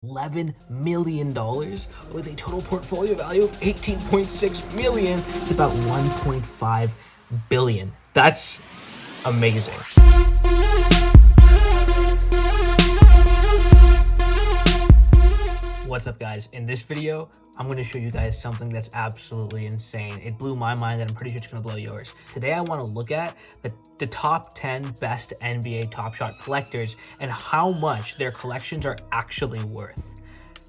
$11 million with a total portfolio value of $18.6 million. It's about $1.5 billion. That's amazing. What's up, guys? In this video, I'm going to show you guys something that's absolutely insane. It blew my mind and I'm pretty sure it's going to blow yours. Today, I want to look at the top 10 best NBA Top Shot collectors and how much their collections are actually worth.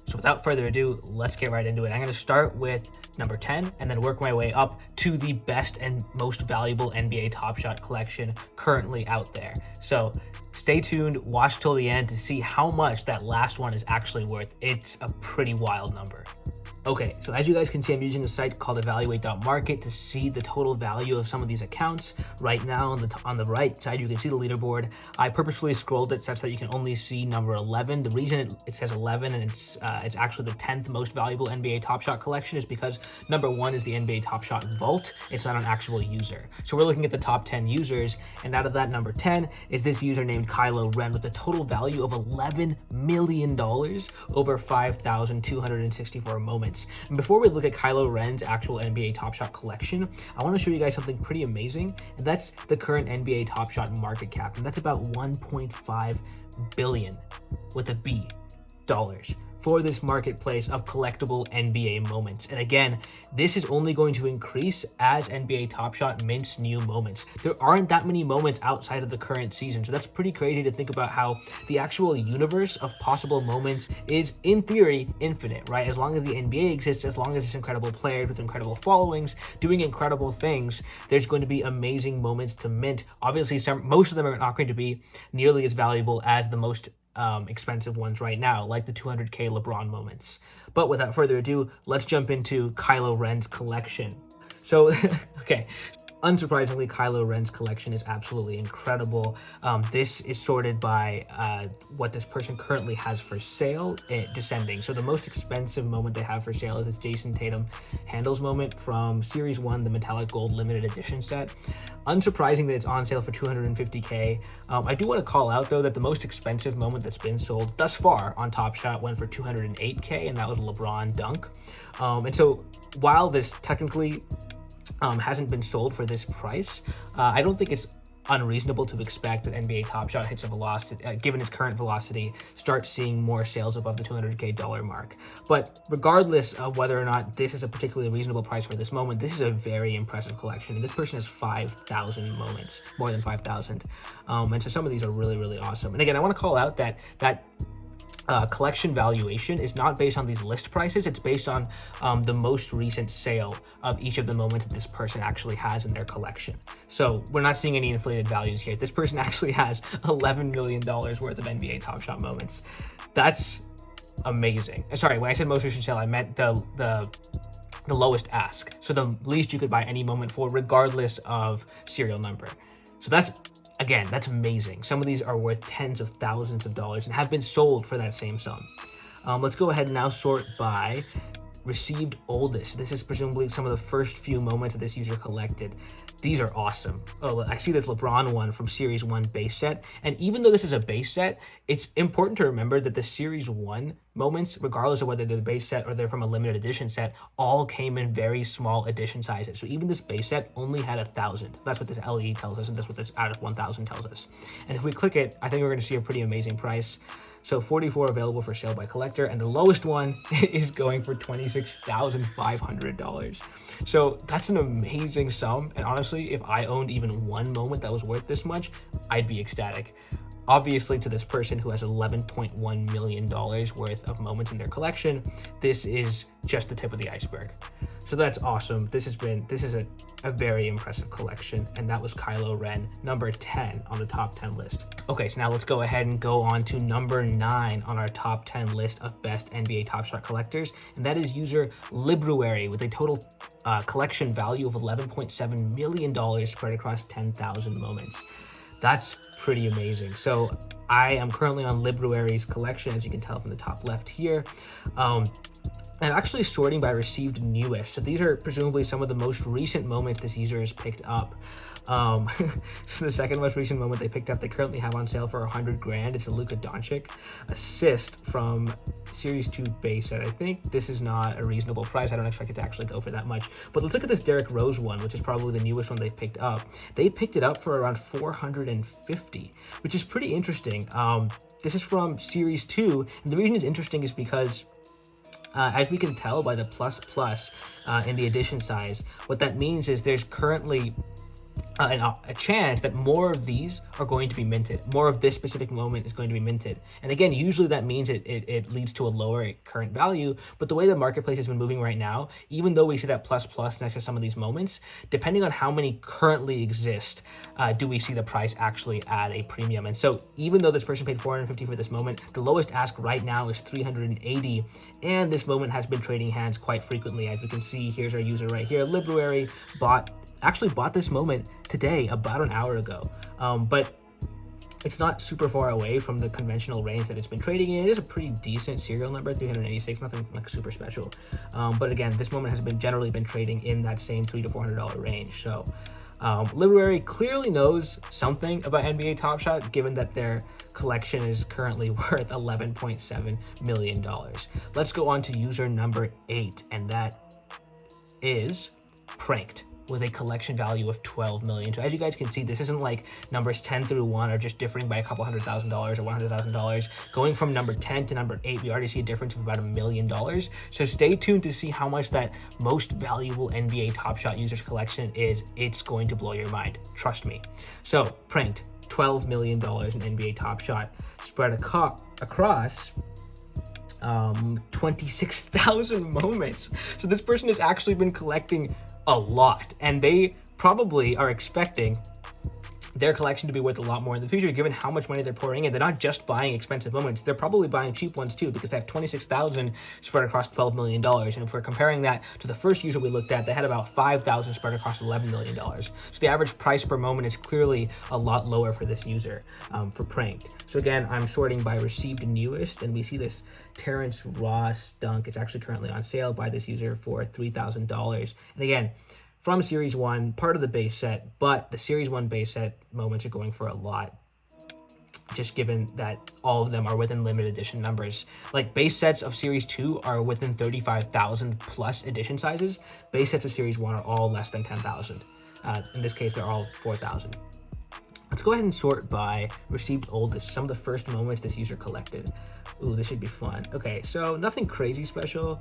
So without further ado, let's get right into it. I'm going to start with number 10 and then work my way up to the best and most valuable NBA Top Shot collection currently out there. So stay tuned, watch till the end to see how much that last one is actually worth. It's a pretty wild number. Okay, so as you guys can see, I'm using a site called evaluate.market to see the total value of some of these accounts. Right now on the right side, you can see the leaderboard. I purposefully scrolled it such that you can only see number 11. The reason it says 11 and it's actually the 10th most valuable NBA Top Shot collection is because number 1 is the NBA Top Shot Vault. It's not an actual user. So we're looking at the top 10 users, and out of that, number 10 is this user named Kylo with a total value of $11 million over 5,264 moments. And before we look at Kylo Ren's actual NBA Top Shot collection, I want to show you guys something pretty amazing, and that's the current NBA Top Shot market cap, and that's about 1.5 billion with a B dollars for this marketplace of collectible NBA moments. And again, this is only going to increase as NBA Top Shot mints new moments. There aren't that many moments outside of the current season, so that's pretty crazy to think about how the actual universe of possible moments is, in theory, infinite, right? As long as the NBA exists, as long as there's incredible players with incredible followings doing incredible things, there's going to be amazing moments to mint. Obviously, most of them are not going to be nearly as valuable as the most expensive ones right now, like the 200k LeBron moments. But without further ado, let's jump into Kylo Ren's collection. So, okay, unsurprisingly, Kylo Ren's collection is absolutely incredible. This is sorted by what this person currently has for sale, descending. So the most expensive moment they have for sale is this Jason Tatum handles moment from Series 1, the metallic gold limited edition set. Unsurprising that it's on sale for 250k. I do want to call out, though, that the most expensive moment that's been sold thus far on Top Shot went for 208k, and that was a LeBron dunk. And so while this technically hasn't been sold for this price, I don't think it's unreasonable to expect that NBA Top Shot hits a velocity, given its current velocity, start seeing more sales above the $200k mark. But regardless of whether or not this is a particularly reasonable price for this moment, this is a very impressive collection. And this person has 5,000 moments, more than 5,000. And so some of these are really, really awesome. And again, I want to call out that collection valuation is not based on these list prices. It's based on the most recent sale of each of the moments that this person actually has in their collection. So we're not seeing any inflated values here. This person actually has $11 million worth of NBA Top Shot moments. That's amazing. Sorry, when I said most recent sale, I meant the lowest ask. So the least you could buy any moment for, regardless of serial number. So that's amazing. Some of these are worth tens of thousands of dollars and have been sold for that same sum. Let's go ahead and now sort by received oldest. This is presumably some of the first few moments that this user collected. These are awesome. Oh, I see this LeBron one from Series 1 base set. And even though this is a base set, it's important to remember that the Series 1 moments, regardless of whether they're the base set or they're from a limited edition set, all came in very small edition sizes. So even this base set only had 1,000. That's what this LE tells us, and that's what this out of 1,000 tells us. And if we click it, I think we're going to see a pretty amazing price. So 44 available for sale by collector, and the lowest one is going for $26,500. So that's an amazing sum, and honestly, if I owned even one moment that was worth this much, I'd be ecstatic. Obviously, to this person who has $11.1 million worth of moments in their collection, this is just the tip of the iceberg. So that's awesome. This is a very impressive collection, and that was Kylo Ren, number 10 on the top 10 list. Okay, so now let's go ahead and go on to number 9 on our top 10 list of best NBA Top Shot collectors, and that is user Libruary with a total collection value of $11.7 million spread across 10,000 moments. That's pretty amazing. So I am currently on Libruary's collection, as you can tell from the top left here. I'm actually sorting by received newest. So these are presumably some of the most recent moments this user has picked up. So the second most recent moment they picked up, they currently have on sale for 100 grand. It's a Luka Doncic assist from Series 2 base set. I think this is not a reasonable price. I don't expect it to actually go for that much. But let's look at this Derrick Rose one, which is probably the newest one they've picked up. They picked it up for around 450, which is pretty interesting. This is from Series 2, and the reason it's interesting is because as we can tell by the plus in the edition size, what that means is there's currently a chance that more of these are going to be minted. More of this specific moment is going to be minted. And again, usually that means it leads to a lower current value. But the way the marketplace has been moving right now, even though we see that plus next to some of these moments, depending on how many currently exist, do we see the price actually add a premium. And so even though this person paid 450 for this moment, the lowest ask right now is 380. And this moment has been trading hands quite frequently. As we can see, here's our user right here, Library, actually bought this moment today, about an hour ago. But it's not super far away from the conventional range that it's been trading in. It is a pretty decent serial number, 386, nothing like super special. But again, this moment has generally been trading in that same $300 to $400 range. So Library clearly knows something about NBA Top Shot, given that their collection is currently worth $11.7 million. Let's go on to user number 8, and that is Pranked, with a collection value of 12 million. So as you guys can see, this isn't like numbers 10 through 1 are just differing by a couple $100,000 or $100,000. Going from number 10 to number 8, we already see a difference of about $1 million. So stay tuned to see how much that most valuable NBA Top Shot users collection is. It's going to blow your mind, trust me. So Pranked, $12 million in NBA Top Shot, spread across 26,000 moments. So this person has actually been collecting a lot, and they probably are expecting their collection to be worth a lot more in the future, given how much money they're pouring in. They're not just buying expensive moments, they're probably buying cheap ones too, because they have 26,000 spread across $12 million. And if we're comparing that to the first user we looked at, they had about 5,000 spread across $11 million. So the average price per moment is clearly a lot lower for this user, for Pranked. So again, I'm sorting by received newest, and we see this Terrence Ross dunk. It's actually currently on sale by this user for $3,000. And again, from Series 1, part of the base set, but the Series 1 base set moments are going for a lot, just given that all of them are within limited edition numbers. Like base sets of Series 2 are within 35,000 plus edition sizes. Base sets of Series 1 are all less than 10,000. In this case, they're all 4,000. Let's go ahead and sort by received oldest, some of the first moments this user collected. Ooh, this should be fun. Okay, so nothing crazy special.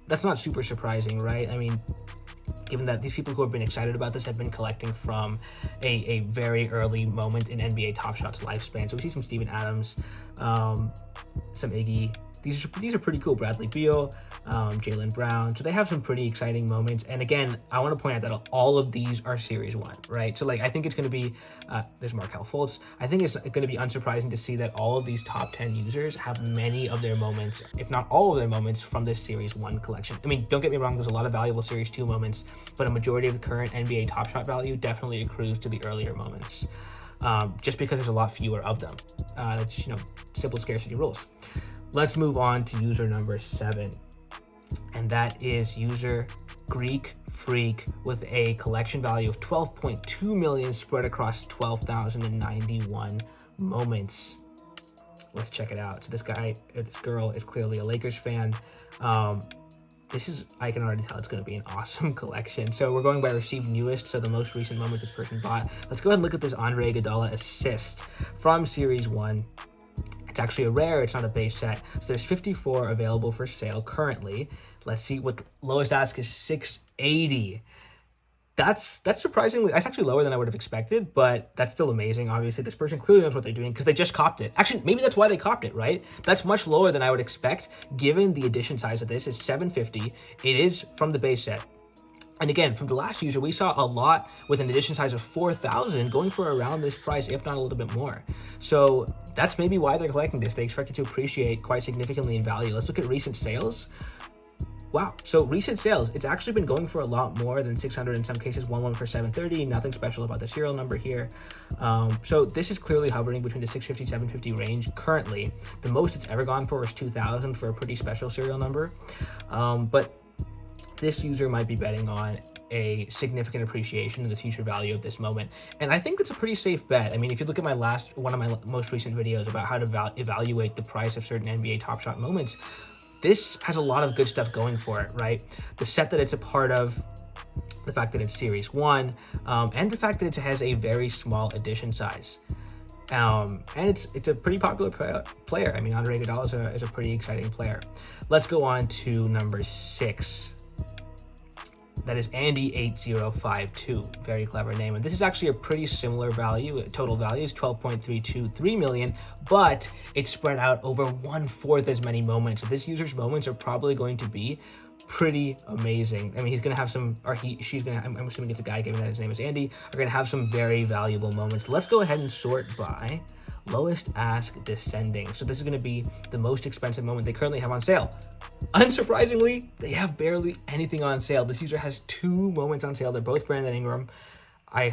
That's not super surprising, right? I mean, given that these people who have been excited about this have been collecting from a very early moment in NBA Top Shot's lifespan. So we see some Steven Adams, some Iggy. These are pretty cool. Bradley Beal, Jaylen Brown. So they have some pretty exciting moments. And again, I want to point out that all of these are Series 1, right? So like, I think it's going to be, there's Markelle Fultz. I think it's going to be unsurprising to see that all of these top 10 users have many of their moments, if not all of their moments, from this Series 1 collection. I mean, don't get me wrong, there's a lot of valuable Series 2 moments, but a majority of the current NBA Top Shot value definitely accrues to the earlier moments. Just because there's a lot fewer of them. That's, simple scarcity rules. Let's move on to user number 7, and that is user Greek Freak with a collection value of 12.2 million spread across 12,091 moments. Let's check it out. So this girl is clearly a Lakers fan. I can already tell it's going to be an awesome collection. So we're going by received newest, so the most recent moment this person bought. Let's go ahead and look at this Andre Iguodala assist from Series 1. It's actually a rare, it's not a base set. So there's 54 available for sale currently. Let's see what the lowest ask is, 680. That's surprisingly, that's actually lower than I would have expected, but that's still amazing. Obviously, this person clearly knows what they're doing because they just copped it. Actually, maybe that's why they copped it, right? That's much lower than I would expect given the edition size of this. It's 750. It is from the base set. And again, from the last user, we saw a lot with an edition size of 4,000 going for around this price, if not a little bit more. So that's maybe why they're collecting this. They expect it to appreciate quite significantly in value. Let's look at recent sales. Wow, so recent sales, it's actually been going for a lot more than 600 in some cases, one for 730, nothing special about the serial number here. So this is clearly hovering between the 650, 750 range currently. The most it's ever gone for is 2,000 for a pretty special serial number. But this user might be betting on a significant appreciation in the future value of this moment. And I think that's a pretty safe bet. I mean, if you look at one of my most recent videos about how to evaluate the price of certain NBA Top Shot moments, this has a lot of good stuff going for it, right? The set that it's a part of, the fact that it's Series 1, and the fact that it has a very small edition size. And it's a pretty popular player. I mean, Andre Iguodala is a pretty exciting player. Let's go on to number 6. That is Andy8052. Very clever name. And this is actually a pretty similar value. Total value is 12.323 million, but it's spread out over 1/4 as many moments. So this user's moments are probably going to be pretty amazing. I mean, he's going to have some, or she's going to, I'm assuming it's a guy given that his name is Andy, are going to have some very valuable moments. Let's go ahead and sort by lowest ask descending. So this is going to be the most expensive moment they currently have on sale. Unsurprisingly, they have barely anything on sale. This user has 2 moments on sale. They're both Brandon Ingram. I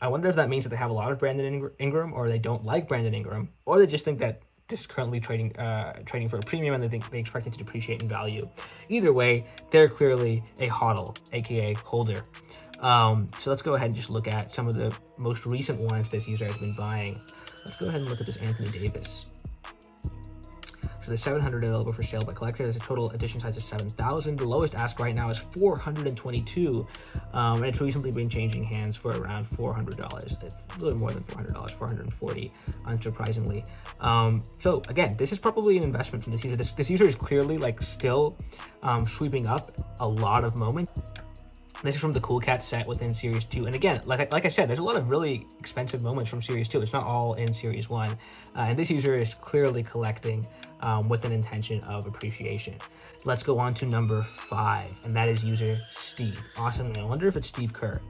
wonder if that means that they have a lot of Brandon Ingram, or they don't like Brandon Ingram, or they just think that this is currently trading for a premium and they expect it to depreciate in value. Either way, they're clearly a hodl, aka holder. So let's go ahead and just look at some of the most recent ones this user has been buying. Let's go ahead and look at this Anthony Davis. So the 700 available for sale by collector. There's a total edition size of 7,000. The lowest ask right now is 422, and it's recently been changing hands for around $400. It's a little more than $400, 440, unsurprisingly. So again, this is probably an investment from this user. This user is clearly like still sweeping up a lot of moments. This is from the Cool Cat set within Series 2. And again, like I said, there's a lot of really expensive moments from Series 2. It's not all in Series 1. And this user is clearly collecting with an intention of appreciation. Let's go on to number 5, and that is user Steve. Awesome. I wonder if it's Steve Kerr.